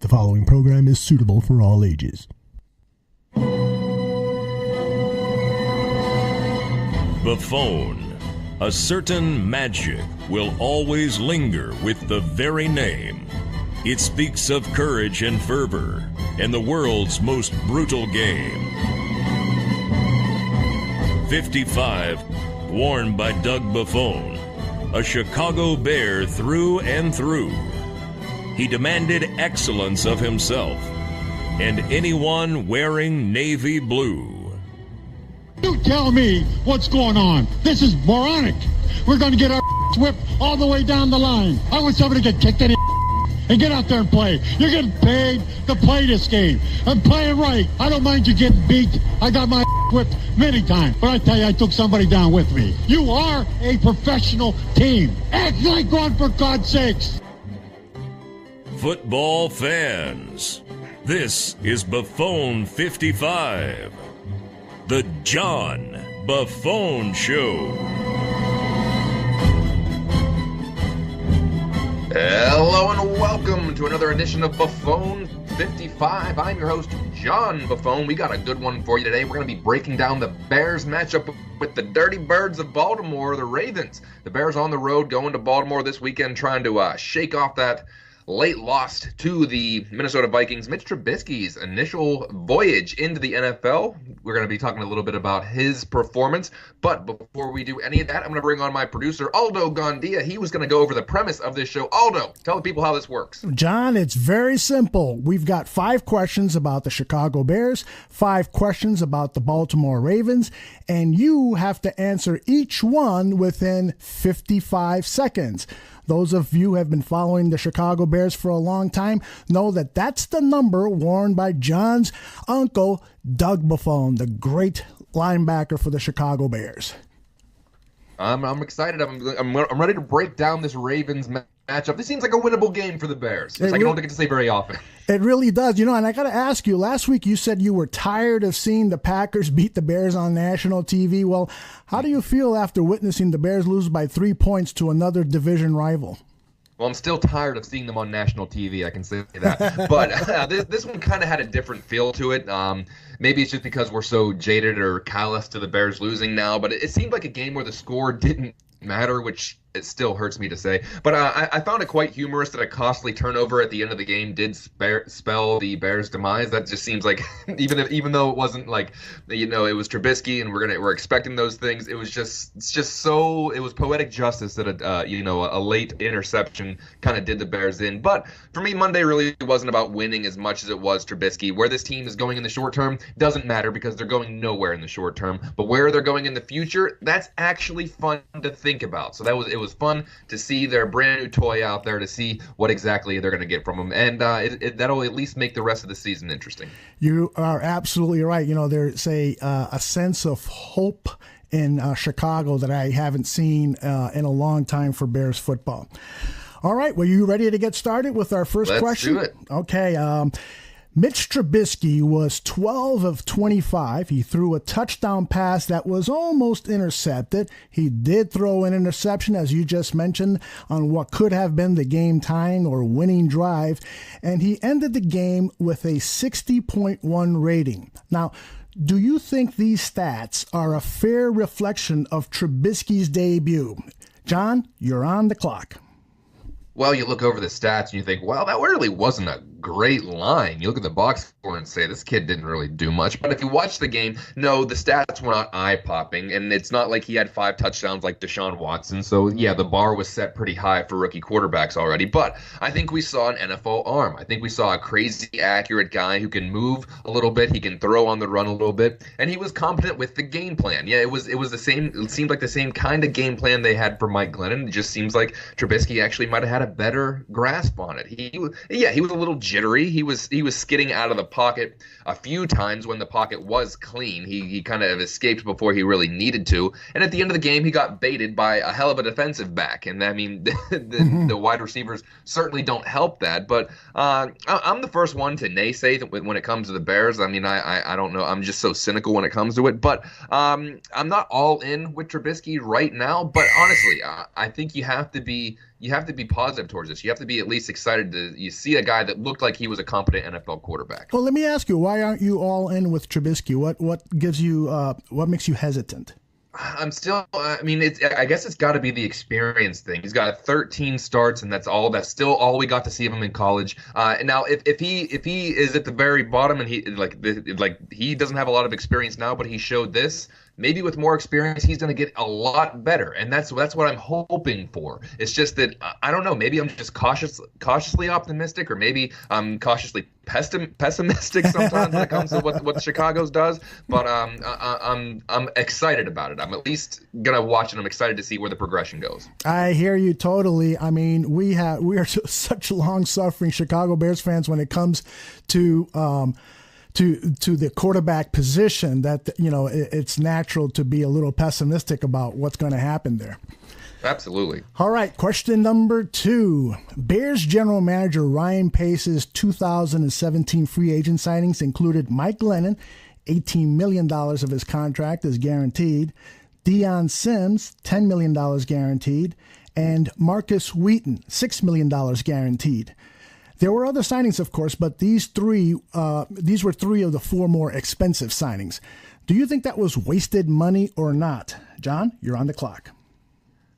following program is suitable for all ages. Buffone. A certain magic will always linger with the very name. It speaks of courage and fervor in the world's most brutal game. 55, worn by Doug Buffone, a Chicago Bear through and through. He demanded excellence of himself and anyone wearing navy blue. You tell me what's going on. This is moronic. We're going to get our whipped all the way down the line. I want somebody to get kicked in the and get out there and play. You're getting paid to play this game. I'm playing right. I don't mind you getting beat. I got my whipped many times. But I tell you, I took somebody down with me. You are a professional team. Act like one, for God's sakes. Football fans, this is Buffone 55. The John Buffone Show. Hello and welcome to another edition of Buffone 55. I'm your host, John Buffone. We got a good one for you today. We're going to be breaking down the Bears matchup with the Dirty Birds of Baltimore, the Ravens. The Bears on the road going to Baltimore this weekend trying to shake off that late loss to the Minnesota Vikings. Mitch Trubisky's initial voyage into the NFL. We're going to be talking a little bit about his performance. But before we do any of that, I'm going to bring on my producer, Aldo Gondia. He was going to go over the premise of this show. Aldo, tell the people how this works. John, it's very simple. We've got 5 questions about the Chicago Bears, 5 questions about the Baltimore Ravens, and you have to answer each one within 55 seconds. Those of you who have been following the Chicago Bears for a long time know that that's the number worn by John's uncle, Doug Buffone, the great linebacker for the Chicago Bears. I'm excited. I'm ready to break down this Ravens matchup. This seems like a winnable game for the Bears, which I don't get to say very often. It really does. And I got to ask you, last week you said you were tired of seeing the Packers beat the Bears on national TV. Well, how do you feel after witnessing the Bears lose by 3 points to another division rival? Well, I'm still tired of seeing them on national TV, I can say that. But this one kind of had a different feel to it. Maybe it's just because we're so jaded or callous to the Bears losing now, but it seemed like a game where the score didn't matter, which it still hurts me to say. But I found it quite humorous that a costly turnover at the end of the game did spell the Bears' demise. That just seems like, even though it wasn't like, it was Trubisky and we're expecting those things, it was poetic justice that a late interception kind of did the Bears in. But for me, Monday really wasn't about winning as much as it was Trubisky. Where this team is going in the short term doesn't matter because they're going nowhere in the short term. But where they're going in the future, that's actually fun to think about. So it was fun to see their brand new toy out there, to see what exactly they're going to get from them, and that'll at least make the rest of the season interesting. You are absolutely right. There's a sense of hope in Chicago that I haven't seen in a long time for Bears football. All right, well, you ready to get started with our first question? Let's do it. Okay. Mitch Trubisky was 12 of 25. He threw a touchdown pass that was almost intercepted. He did throw an interception, as you just mentioned, on what could have been the game-tying or winning drive, and he ended the game with a 60.1 rating. Now, do you think these stats are a fair reflection of Trubisky's debut? John, you're on the clock. Well, you look over the stats and you think, well, that really wasn't a great line. You look at the box score and say, this kid didn't really do much. But if you watch the game, no, the stats were not eye-popping. And it's not like he had 5 touchdowns like Deshaun Watson. So, yeah, the bar was set pretty high for rookie quarterbacks already. But I think we saw an NFL arm. I think we saw a crazy accurate guy who can move a little bit. He can throw on the run a little bit. And he was competent with the game plan. Yeah, it was the same. It seemed like the same kind of game plan they had for Mike Glennon. It just seems like Trubisky actually might have had a better grasp on it. He was a little jittery. He was skidding out of the pocket a few times when the pocket was clean. He kind of escaped before he really needed to. And at the end of the game, he got baited by a hell of a defensive back. And I mean, the wide receivers certainly don't help that. But I'm the first one to naysay that when it comes to the Bears. I mean, I don't know. I'm just so cynical when it comes to it. But I'm not all in with Trubisky right now. But honestly, I think you have to be you have to be positive towards this. You have to be at least excited you see a guy that looked like he was a competent NFL quarterback. Well, let me ask you, why aren't you all in with Trubisky? What gives you what makes you hesitant? I'm still. I mean, I guess it's got to be the experience thing. He's got 13 starts, and that's all. That's still all we got to see of him in college. And now, if he is at the very bottom, and he doesn't have a lot of experience now, but he showed this. Maybe with more experience, he's going to get a lot better, and that's what I'm hoping for. It's just that I don't know. Maybe I'm just cautiously optimistic, or maybe I'm cautiously pessimistic sometimes when it comes to what Chicago's does. But I'm excited about it. I'm at least gonna watch, and I'm excited to see where the progression goes. I hear you totally. I mean, we are such long-suffering Chicago Bears fans when it comes to the quarterback position that, it's natural to be a little pessimistic about what's going to happen there. Absolutely. All right, question number 2. Bears general manager Ryan Pace's 2017 free agent signings included Mike Glennon, $18 million of his contract is guaranteed, Deion Sims, $10 million guaranteed, and Marcus Wheaton, $6 million guaranteed. There were other signings, of course, but these were 3 of the 4 more expensive signings. Do you think that was wasted money or not? John, you're on the clock.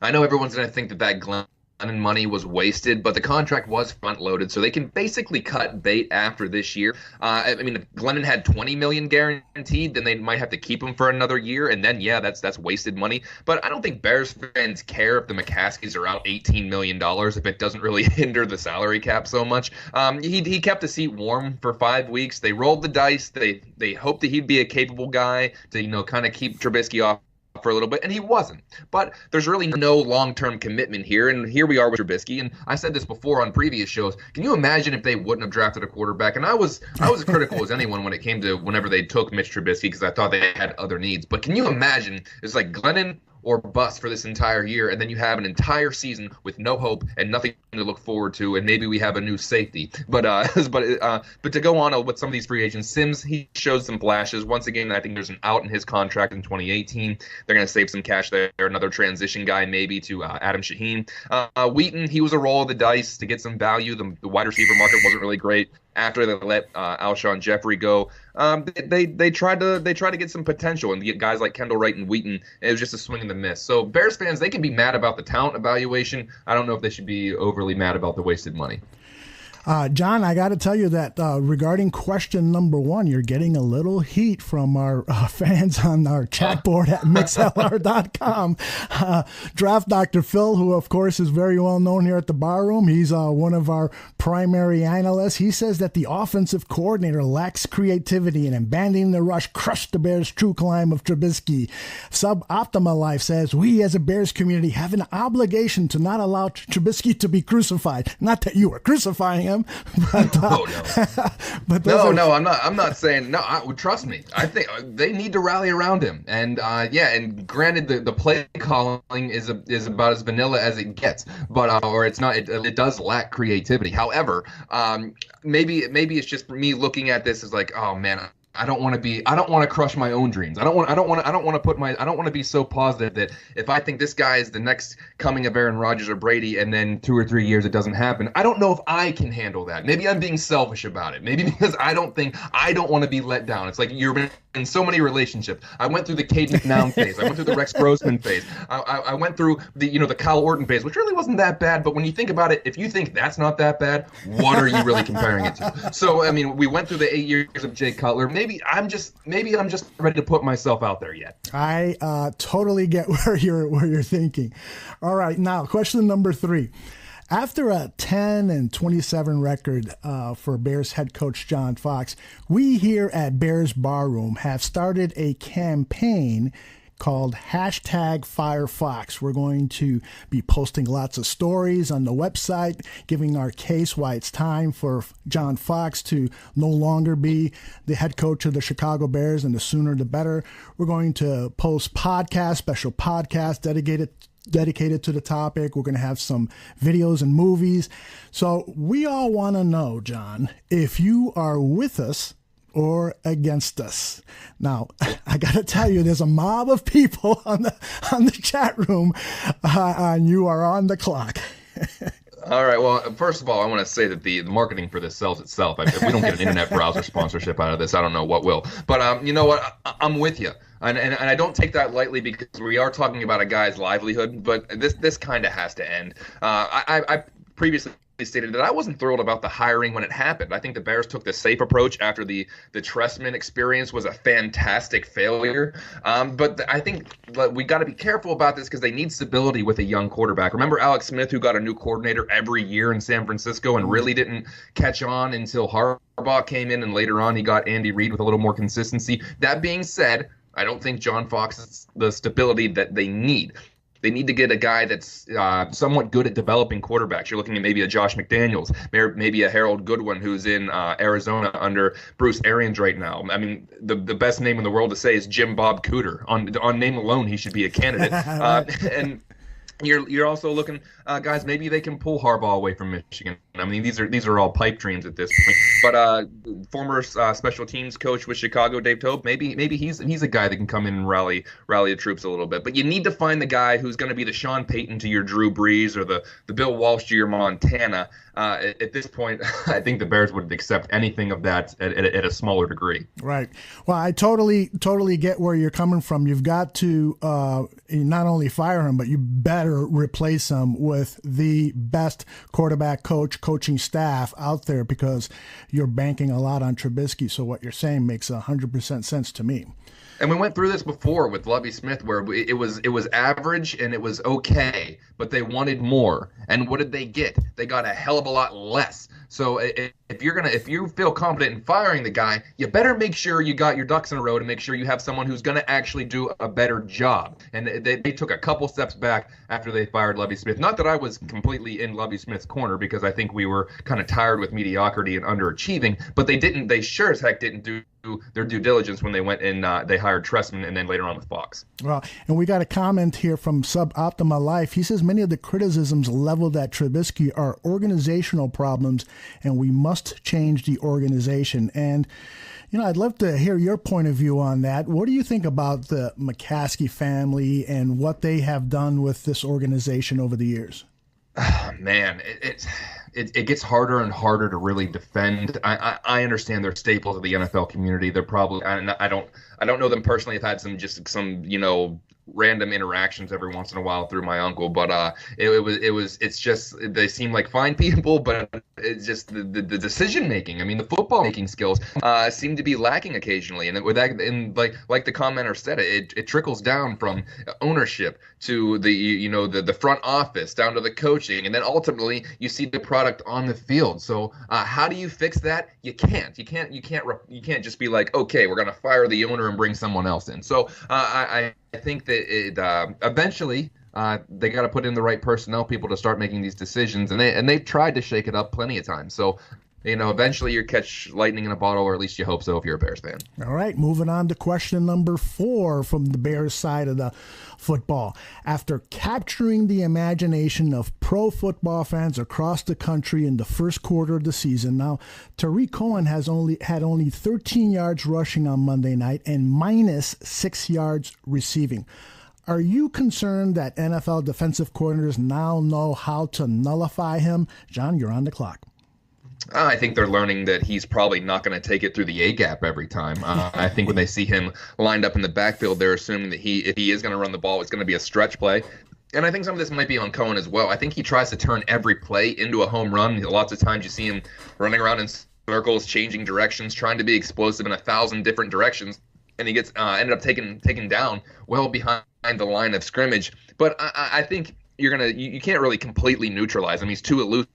I know everyone's going to think that Glennon money was wasted, but the contract was front-loaded, so they can basically cut bait after this year. I mean, if Glennon had $20 million guaranteed, then they might have to keep him for another year, and then, yeah, that's wasted money. But I don't think Bears fans care if the McCaskies are out $18 million if it doesn't really hinder the salary cap so much. He kept the seat warm for 5 weeks. They rolled the dice. They hoped that he'd be a capable guy to, kind of keep Trubisky off for a little bit, and he wasn't. But there's really no long-term commitment here, and here we are with Trubisky. And I said this before on previous shows. Can you imagine if they wouldn't have drafted a quarterback? And I was as critical as anyone when it came to whenever they took Mitch Trubisky, because I thought they had other needs. But can you imagine it's like Glennon or bust for this entire year, and then you have an entire season with no hope and nothing to look forward to, and maybe we have a new safety. But to go on with some of these free agents, Sims, he showed some flashes. Once again, I think there's an out in his contract in 2018. They're going to save some cash there. Another transition guy maybe to Adam Shaheen. Wheaton, he was a roll of the dice to get some value. The wide receiver market wasn't really great. After they let Alshon Jeffrey go, they tried to get some potential and get guys like Kendall Wright and Wheaton. It was just a swing and a miss. So Bears fans, they can be mad about the talent evaluation. I don't know if they should be overly mad about the wasted money. John, I got to tell you that regarding question number 1, you're getting a little heat from our fans on our chat board at mixlr.com. Draft Dr. Phil, who of course is very well known here at the Barroom, he's one of our primary analysts. He says that the offensive coordinator lacks creativity and abandoning the rush crushed the Bears' true climb of Trubisky. Suboptimal Life says, we as a Bears community have an obligation to not allow Trubisky to be crucified. Not that you were crucifying him. But, I'm not saying no. Trust me. I think they need to rally around him. And and granted, the play calling is about as vanilla as it gets. But or it's not. It does lack creativity. However, maybe it's just me looking at this as like, oh man, I don't want to crush my own dreams. I don't want to be so positive that if I think this guy is the next coming of Aaron Rodgers or Brady and then 2 or 3 years it doesn't happen. I don't know if I can handle that. Maybe I'm being selfish about it. Maybe because I don't want to be let down. It's like you're in so many relationships. I went through the Cade McNown phase. I went through the Rex Grossman phase. I went through the Kyle Orton phase, which really wasn't that bad. But when you think about it, if you think that's not that bad, what are you really comparing it to? So I mean, we went through the 8 years of Jay Cutler. Maybe I'm just ready to put myself out there yet. I totally get where you're thinking. All right, now question number 3. After a 10-27 record for Bears head coach John Fox, we here at Bears Barroom have started a campaign called #FireFox. We're going to be posting lots of stories on the website, giving our case why it's time for John Fox to no longer be the head coach of the Chicago Bears, and the sooner the better. We're going to post podcasts, special podcasts dedicated to the topic. We're going to have some videos and movies. So we all want to know, John, if you are with us or against us. Now, I got to tell you, there's a mob of people on the chat room, and you are on the clock. All right. Well, first of all, I want to say that the marketing for this sells itself. If we don't get an internet browser sponsorship out of this, I don't know what will. But you know what? I'm with you, and I don't take that lightly because we are talking about a guy's livelihood. But this kind of has to end. I previously stated that I wasn't thrilled about the hiring when it happened. I think the Bears took the safe approach after the Trestman experience was a fantastic failure. But I think we got to be careful about this because they need stability with a young quarterback. Remember Alex Smith, who got a new coordinator every year in San Francisco and really didn't catch on until Harbaugh came in, and later on he got Andy Reid with a little more consistency. That being said, I don't think John Fox is the stability that they need. They need to get a guy that's somewhat good at developing quarterbacks. You're looking at maybe a Josh McDaniels, maybe a Harold Goodwin, who's in Arizona under Bruce Arians right now. I mean, the best name in the world to say is Jim Bob Cooter. On name alone, he should be a candidate. And you're also looking, guys, maybe they can pull Harbaugh away from Michigan. I mean, these are all pipe dreams at this point. But former special teams coach with Chicago, Dave Toub, maybe he's a guy that can come in and rally the troops a little bit. But you need to find the guy who's going to be the Sean Payton to your Drew Brees or the Bill Walsh to your Montana. At this point, I think the Bears would accept anything of that at a smaller degree. Right. Well, I totally get where you're coming from. You've got to not only fire him, but you better replace him with the best quarterback coaching staff out there, because you're banking a lot on Trubisky. So what you're saying makes 100% sense to me. And we went through this before with Lovie Smith, where it was average and it was okay, but they wanted more. And what did they get? They got a hell of a lot less. So if you feel confident in firing the guy, you better make sure you got your ducks in a row to make sure you have someone who's going to actually do a better job. And they took a couple steps back after they fired Lovie Smith. Not that I was completely in Lovie Smith's corner, because I think we were kind of tired with mediocrity and underachieving, but they sure as heck didn't do their due diligence when they went and they hired Trestman and then later on with Fox. Well, and we got a comment here from Suboptima Life. He says many of the criticisms leveled at Trubisky are organizational problems, and we must change the organization. And I'd love to hear your point of view on that. What do you think about the McCaskey family and what they have done with this organization over the years? Man, it gets harder and harder to really defend. I understand they're staples of the NFL community. They're probably, I don't know them personally. I've had some random interactions every once in a while through my uncle, but it's just they seem like fine people, but it's just the decision making. I mean, the football making skills seem to be lacking occasionally, and with that, and like the commenter said, it trickles down from ownership to the front office down to the coaching, and then ultimately you see the product on the field. So how do you fix that? You can't just be like, okay, we're gonna fire the owner and bring someone else in. So I think that eventually they got to put in the right personnel people to start making these decisions, and they've tried to shake it up plenty of times. So eventually you catch lightning in a bottle, or at least you hope so if you're a Bears fan. All right, moving on to question number 4 from the Bears side of the football. After capturing the imagination of pro football fans across the country in the first quarter of the season, now Tariq Cohen had only 13 yards rushing on Monday night and minus 6 yards receiving. Are you concerned that NFL defensive coordinators now know how to nullify him? John, you're on the clock. I think they're learning that he's probably not going to take it through the A-gap every time. I think when they see him lined up in the backfield, they're assuming that if he is going to run the ball, it's going to be a stretch play. And I think some of this might be on Cohen as well. I think he tries to turn every play into a home run. Lots of times you see him running around in circles, changing directions, trying to be explosive in 1,000 different directions. And he gets ended up taken down well behind the line of scrimmage. But I think you can't really completely neutralize him. He's too elusive.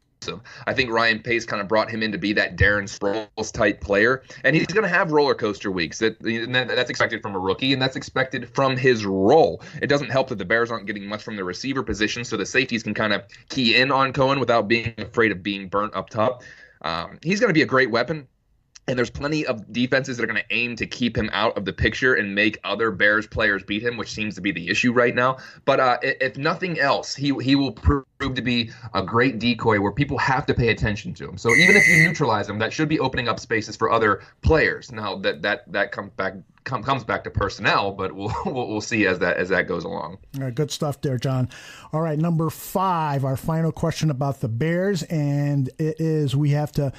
I think Ryan Pace kind of brought him in to be that Darren Sproles type player, and he's going to have roller coaster weeks. That's expected from a rookie, and that's expected from his role. It doesn't help that the Bears aren't getting much from the receiver position, so the safeties can kind of key in on Cohen without being afraid of being burnt up top. He's going to be a great weapon. And there's plenty of defenses that are going to aim to keep him out of the picture and make other Bears players beat him, which seems to be the issue right now. But if nothing else, he will prove to be a great decoy where people have to pay attention to him. So even if you neutralize him, that should be opening up spaces for other players. Now that comes back to personnel, but we'll see as that goes along. All right, good stuff there, John. All right, number 5, our final question about the Bears, and it is we have to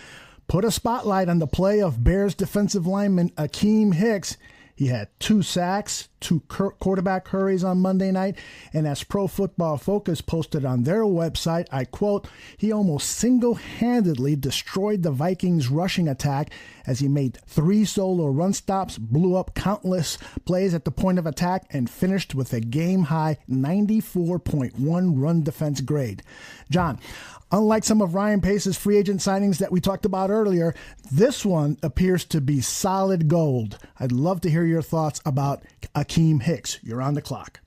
put a spotlight on the play of Bears defensive lineman Akeem Hicks. He had 2 sacks, 2 quarterback hurries on Monday night, and as Pro Football Focus posted on their website, I quote, he almost single-handedly destroyed the Vikings' rushing attack as he made 3 solo run stops, blew up countless plays at the point of attack, and finished with a game-high 94.1 run defense grade. John, unlike some of Ryan Pace's free agent signings that we talked about earlier, this one appears to be solid gold. I'd love to hear your thoughts about Akeem Hicks. You're on the clock.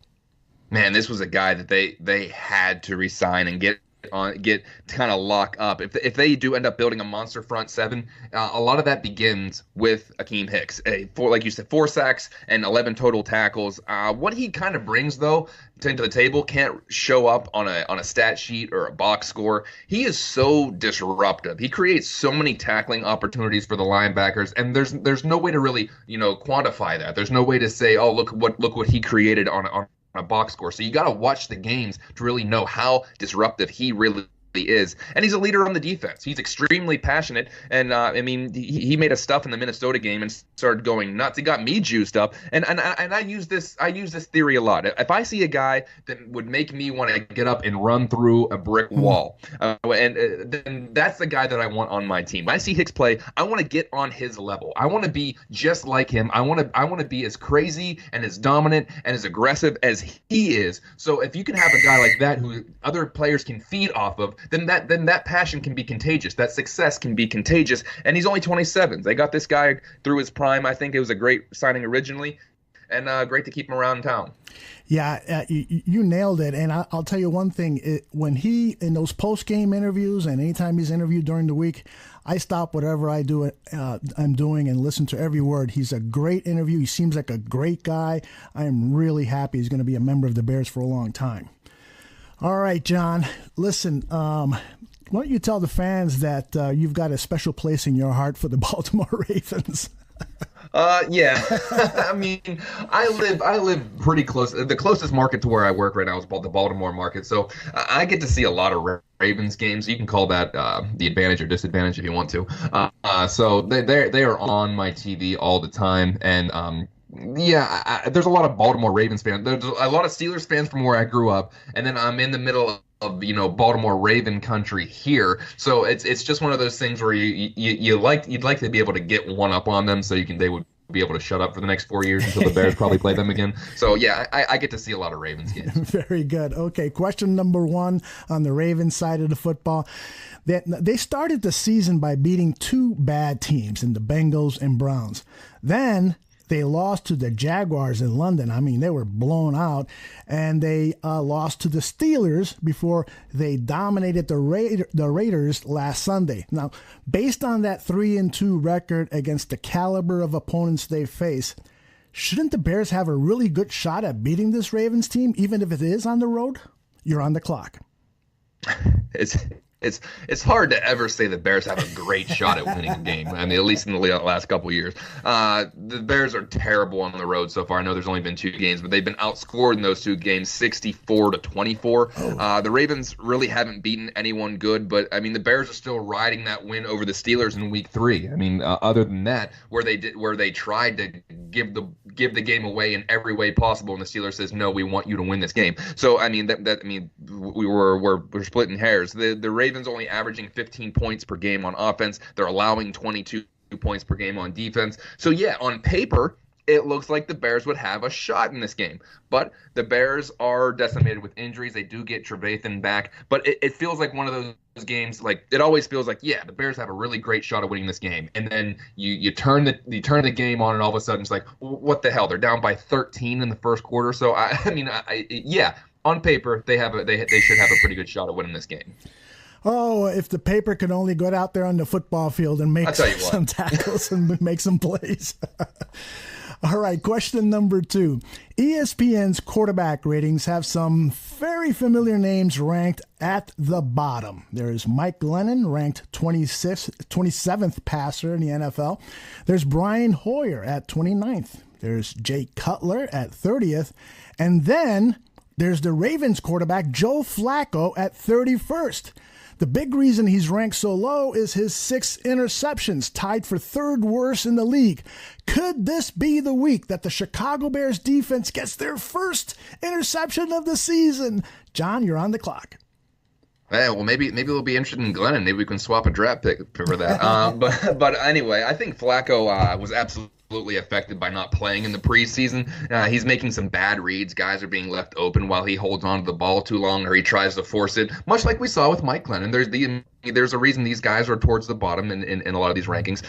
Man, this was a guy that they had to re-sign and get kind of lock up. If they do end up building a monster front 7, a lot of that begins with Akeem Hicks. Like you said, 4 sacks and 11 total tackles. What he kind of brings though to the table can't show up on a stat sheet or a box score. He is so disruptive. He creates so many tackling opportunities for the linebackers, and there's no way to really quantify that. There's no way to say, oh, look what he created on a box score. So you got to watch the games to really know how disruptive he really is. And he's a leader on the defense. He's extremely passionate. And he made a stuff in the Minnesota game and started going nuts. He got me juiced up. And I use this theory a lot. If I see a guy that would make me want to get up and run through a brick wall, then that's the guy that I want on my team. When I see Hicks play, I want to get on his level. I want to be just like him. I want to be as crazy and as dominant and as aggressive as he is. So if you can have a guy like that who other players can feed off of, then that passion can be contagious. That success can be contagious. And he's only 27. They got this guy through his prime. I think it was a great signing originally, and great to keep him around town. Yeah, you nailed it. And I'll tell you one thing. When he, in those post-game interviews and anytime he's interviewed during the week, I stop whatever I'm doing and listen to every word. He's a great interview. He seems like a great guy. I am really happy he's going to be a member of the Bears for a long time. All right, John, listen, why don't you tell the fans that you've got a special place in your heart for the Baltimore Ravens? Yeah. I mean, I live pretty close. The closest market to where I work right now is the Baltimore market. So I get to see a lot of Ravens games. You can call that the advantage or disadvantage if you want to. So they are on my TV all the time. And yeah, there's a lot of Baltimore Ravens fans. There's a lot of Steelers fans from where I grew up, and then I'm in the middle of Baltimore Raven country here. So it's just one of those things where you'd like to be able to get one up on them, so they would be able to shut up for the next 4 years until the Bears probably play them again. So yeah, I get to see a lot of Ravens games. Very good. Okay, question number 1 on the Ravens side of the football. They started the season by beating 2 bad teams in the Bengals and Browns. Then they lost to the Jaguars in London. I mean, they were blown out. And they lost to the Steelers before they dominated the Raiders last Sunday. Now, based on that 3-2 record against the caliber of opponents they face, shouldn't the Bears have a really good shot at beating this Ravens team, even if it is on the road? You're on the clock. It's hard to ever say the Bears have a great shot at winning a game. I mean, at least in the last couple of years. The Bears are terrible on the road so far. I know there's only been 2 games, but they've been outscored in those 2 games 64-24. The Ravens really haven't beaten anyone good, but I mean, the Bears are still riding that win over the Steelers in Week 3. I mean, other than that, where they tried to give the game away in every way possible, and the Steelers says, no, we want you to win this game. So I mean, we're splitting hairs. The Ravens only averaging 15 points per game on offense. They're allowing 22 points per game on defense. So yeah, on paper, it looks like the Bears would have a shot in this game. But the Bears are decimated with injuries. They do get Trevathan back. But it feels like one of those games, like it always feels like, yeah, the Bears have a really great shot at winning this game. And then you turn the game on, and all of a sudden it's like, what the hell? They're down by 13 in the first quarter. So yeah, on paper they should have a pretty good shot at winning this game. Oh, if the paper could only go out there on the football field and make some tackles and make some plays. All right, question number 2. ESPN's quarterback ratings have some very familiar names ranked at the bottom. There's Mike Glennon, ranked 27th passer in the NFL. There's Brian Hoyer at 29th. There's Jay Cutler at 30th. And then there's the Ravens quarterback, Joe Flacco, at 31st. The big reason he's ranked so low is his 6 interceptions, tied for 3rd worst in the league. Could this be the week that the Chicago Bears defense gets their first interception of the season? John, you're on the clock. Yeah, well, maybe we'll be interested in Glennon. Maybe we can swap a draft pick for that. But anyway, I think Flacco was absolutely affected by not playing in the preseason. He's making some bad reads. Guys are being left open while he holds on to the ball too long, or he tries to force it, much like we saw with Mike Glennon. There's a reason these guys are towards the bottom in a lot of these rankings.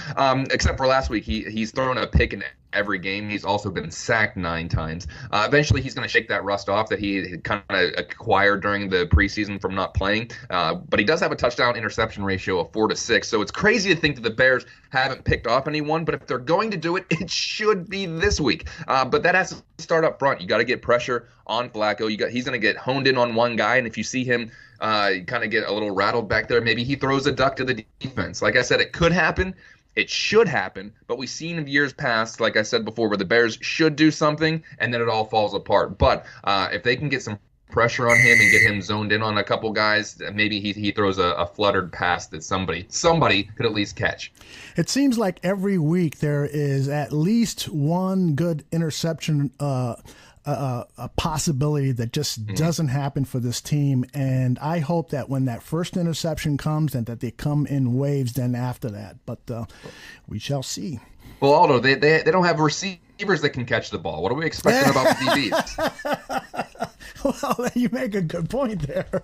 Except for last week, he's thrown a pick in every game. He's also been sacked 9 times. Eventually, he's going to shake that rust off that he kind of acquired during the preseason from not playing. But he does have a touchdown interception ratio of 4-6. So it's crazy to think that the Bears haven't picked off anyone. But if they're going to do it, it should be this week. But that has to start up front. You got to get pressure on Flacco. He's going to get honed in on one guy, and if you see him kind of get a little rattled back there, maybe he throws a duck to the defense. Like I said, it could happen. It should happen, but we've seen in years past, like I said before, where the Bears should do something and then it all falls apart. But if they can get some pressure on him and get him zoned in on a couple guys, maybe he throws a fluttered pass that somebody could at least catch. It seems like every week there is at least one good interception a possibility that just doesn't happen for this team. And I hope that when that first interception comes and that they come in waves then after that. But we shall see. Well, Aldo, they don't have receivers that can catch the ball. What are we expecting about the DBs? Well, you make a good point there.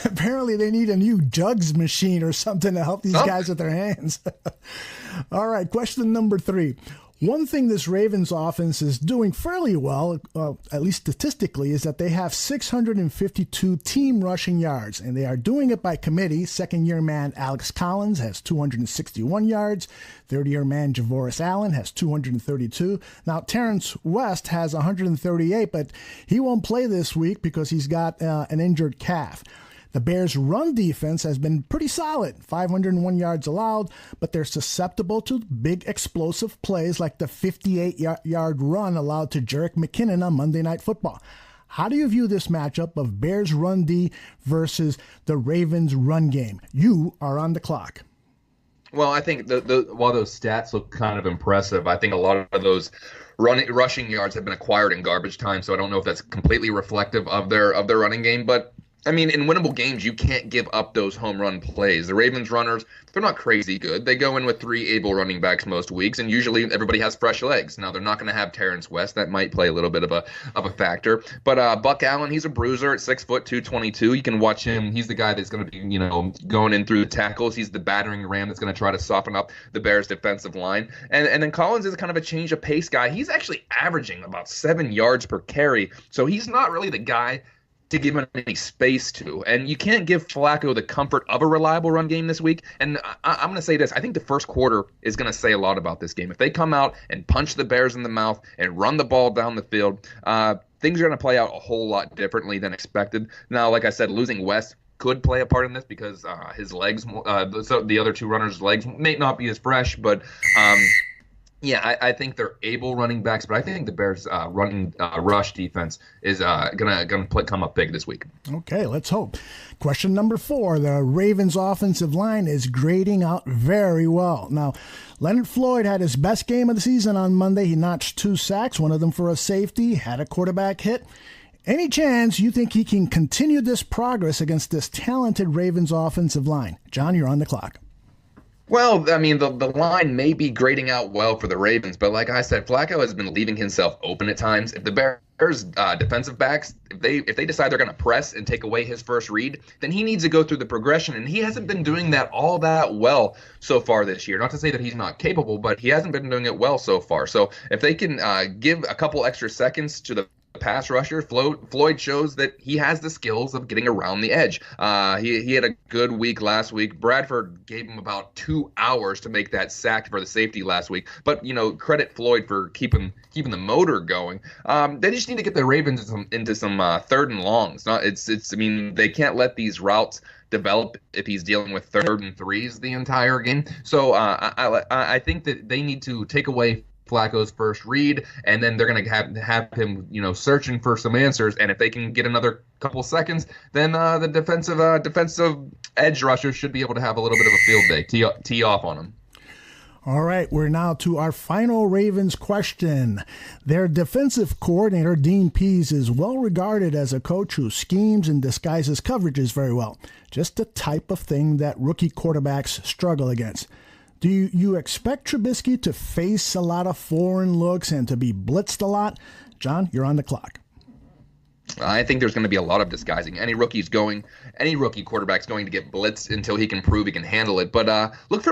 Apparently they need a new jugs machine or something to help these guys with their hands. All right, question number 3. One thing this Ravens offense is doing fairly well, at least statistically, is that they have 652 team rushing yards, and they are doing it by committee. Second-year man Alex Collins has 261 yards. Third-year man Javoris Allen has 232. Now, Terrence West has 138, but he won't play this week because he's got an injured calf. The Bears' run defense has been pretty solid, 501 yards allowed, but they're susceptible to big explosive plays like the 58-yard run allowed to Jerick McKinnon on Monday Night Football. How do you view this matchup of Bears run D versus the Ravens run game? You are on the clock. Well, I think while those stats look kind of impressive, I think a lot of those rushing yards have been acquired in garbage time, so I don't know if that's completely reflective of their running game, but I mean, in winnable games, you can't give up those home run plays. The Ravens runners, they're not crazy good. They go in with 3 able running backs most weeks, and usually everybody has fresh legs. Now, they're not going to have Terrence West. That might play a little bit of a factor. But Buck Allen, he's a bruiser at 6 foot 222. You can watch him. He's the guy that's going to be, going in through the tackles. He's the battering ram that's going to try to soften up the Bears' defensive line. And then Collins is kind of a change of pace guy. He's actually averaging about 7 yards per carry, so he's not really the guy to give him any space to. And you can't give Flacco the comfort of a reliable run game this week. And I'm going to say this. I think the first quarter is going to say a lot about this game. If they come out and punch the Bears in the mouth and run the ball down the field, things are going to play out a whole lot differently than expected. Now, like I said, losing West could play a part in this because his legs, so the other 2 runners' legs may not be as fresh, but yeah, I think they're able running backs, but I think the Bears' rush defense is gonna come up big this week. Okay, let's hope. Question number 4: the Ravens' offensive line is grading out very well. Now, Leonard Floyd had his best game of the season on Monday. He notched 2 sacks, one of them for a safety, had a quarterback hit. Any chance you think he can continue this progress against this talented Ravens offensive line? John, you're on the clock. Well, I mean, the line may be grading out well for the Ravens, but like I said, Flacco has been leaving himself open at times. If the Bears defensive backs, if they decide they're going to press and take away his first read, then he needs to go through the progression, and he hasn't been doing that all that well so far this year. Not to say that he's not capable, but he hasn't been doing it well so far. So if they can give a couple extra seconds to the pass rusher. Floyd shows that he has the skills of getting around the edge. He had a good week last week. Bradford gave him about 2 hours to make that sack for the safety last week. But, credit Floyd for keeping the motor going. They just need to get the Ravens into some third and longs. They can't let these routes develop if he's dealing with 3rd and 3s the entire game. So I think that they need to take away Flacco's first read, and then they're going to have him, searching for some answers. And if they can get another couple seconds, then the defensive edge rushers should be able to have a little bit of a field day, tee off on him. All right, we're now to our final Ravens question. Their defensive coordinator, Dean Pease, is well regarded as a coach who schemes and disguises coverages very well. Just the type of thing that rookie quarterbacks struggle against. Do you expect Trubisky to face a lot of foreign looks and to be blitzed a lot? John, you're on the clock. I think there's going to be a lot of disguising. Any rookie quarterback's going to get blitzed until he can prove he can handle it. But look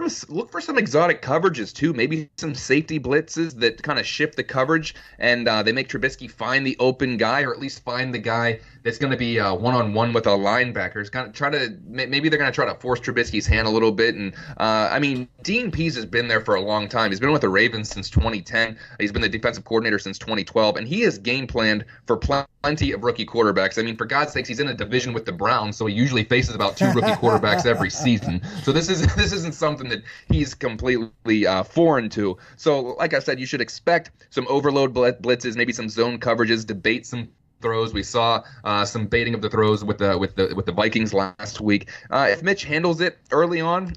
for some exotic coverages too. Maybe some safety blitzes that kind of shift the coverage, and they make Trubisky find the open guy, or at least find the guy that's going to be one-on-one with a linebacker. Maybe they're going to try to force Trubisky's hand a little bit. And Dean Pease has been there for a long time. He's been with the Ravens since 2010. He's been the defensive coordinator since 2012, and he has game planned for plenty of rookie quarterbacks. For God's sakes, he's in a division with the Browns, so he usually faces about 2 rookie quarterbacks every season. So this isn't something that he's completely foreign to. So like I said, you should expect some overload blitzes, maybe some zone coverages, debate some throws. We saw some baiting of the throws with the Vikings last week. If Mitch handles it early on,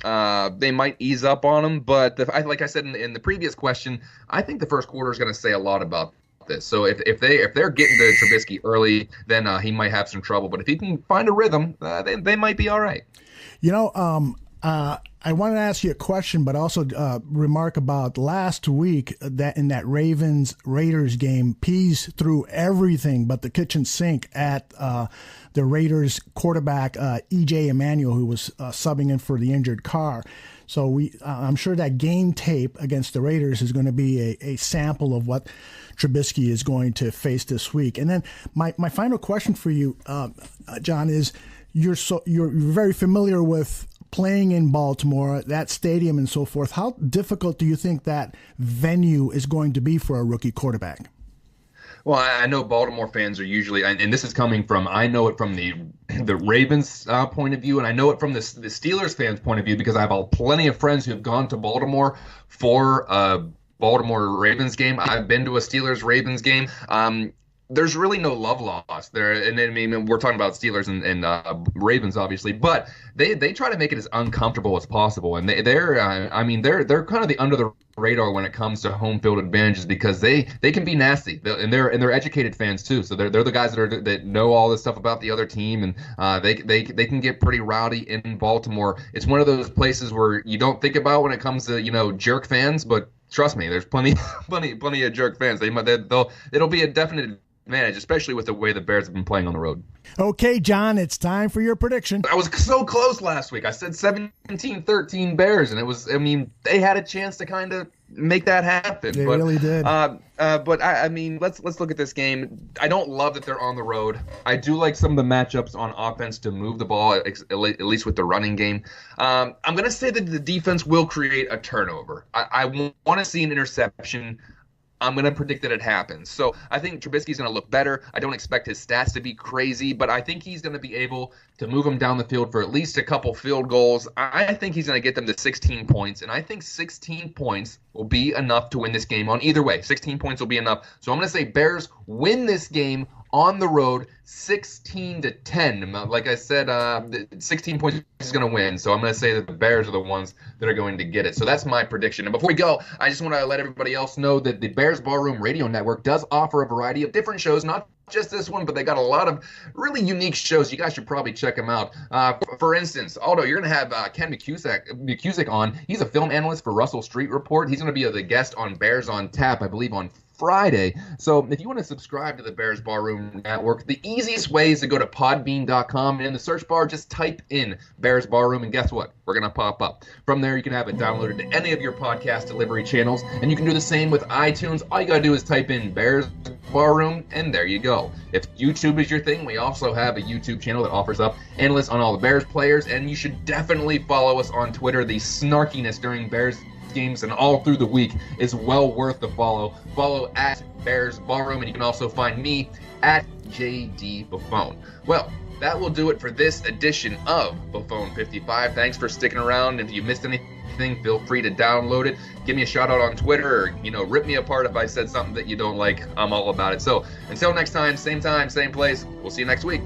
they might ease up on him. But like I said in the previous question, I think the first quarter is going to say a lot about this. So if they're getting to Trubisky early, then he might have some trouble. But if he can find a rhythm, they might be all right. I wanted to ask you a question, but also remark about last week that in that Ravens-Raiders game, Pease threw everything but the kitchen sink at the Raiders quarterback, E.J. Emanuel, who was subbing in for the injured Carr. So I'm sure that game tape against the Raiders is going to be a sample of what Trubisky is going to face this week. And then my final question for you, John, is you're very familiar with playing in Baltimore, that stadium and so forth. How difficult do you think that venue is going to be for a rookie quarterback? Well, I know Baltimore fans are usually, and this is coming from, I know it from the Ravens point of view, and I know it from the Steelers fans' point of view, because I have plenty of friends who have gone to Baltimore for a Baltimore Ravens game. I've been to a Steelers Ravens game. There's really no love lost there, and we're talking about Steelers and Ravens, obviously, but they try to make it as uncomfortable as possible, and they're kind of the under the radar when it comes to home field advantages, because they can be nasty, and they're educated fans too. So they're the guys that know all this stuff about the other team, and they can get pretty rowdy in Baltimore. It's one of those places where you don't think about when it comes to jerk fans, but trust me, there's plenty of jerk fans. It'll be a definite advantage, especially with the way the Bears have been playing on the road. Okay, John, it's time for your prediction. I was so close last week. I said 17-13 Bears, and they had a chance to kind of make that happen. They really did. But let's look at this game. I don't love that they're on the road. I do like some of the matchups on offense to move the ball, at least with the running game. I'm going to say that the defense will create a turnover. I want to see an interception. I'm going to predict that it happens. So I think Trubisky's going to look better. I don't expect his stats to be crazy, but I think he's going to be able to move him down the field for at least a couple field goals. I think he's going to get them to 16 points, and I think 16 points will be enough to win this game on either way. 16 points will be enough. So I'm going to say Bears win this game on the road 16-10. Like I said, 16 points is going to win. So I'm going to say that the Bears are the ones that are going to get it. So that's my prediction. And before we go, I just want to let everybody else know that the Bears Ballroom Radio Network does offer a variety of different shows, not just this one, but they got a lot of really unique shows. You guys should probably check them out. For instance, Aldo, you're going to have Ken McCusick on. He's a film analyst for Russell Street Report. He's going to be the guest on Bears on Tap, I believe, on Friday. So if you want to subscribe to the Bears Ballroom Network, the easiest way is to go to podbean.com, and in the search bar, just type in Bears Ballroom, and guess what? We're going to pop up. From there, you can have it downloaded to any of your podcast delivery channels, and you can do the same with iTunes. All you got to do is type in Bears Barroom, and there you go. If YouTube is your thing, we also have a YouTube channel that offers up analysts on all the Bears players, and you should definitely follow us on Twitter. The snarkiness during Bears games and all through the week is well worth the follow. Follow at Bears Ballroom, and you can also find me at JD Buffone. Well, that will do it for this edition of Buffone 55. Thanks for sticking around. If you missed anything, feel free to download it. Give me a shout out on Twitter, or rip me apart if I said something that you don't like. I'm all about it. So until next time, same place. We'll see you next week.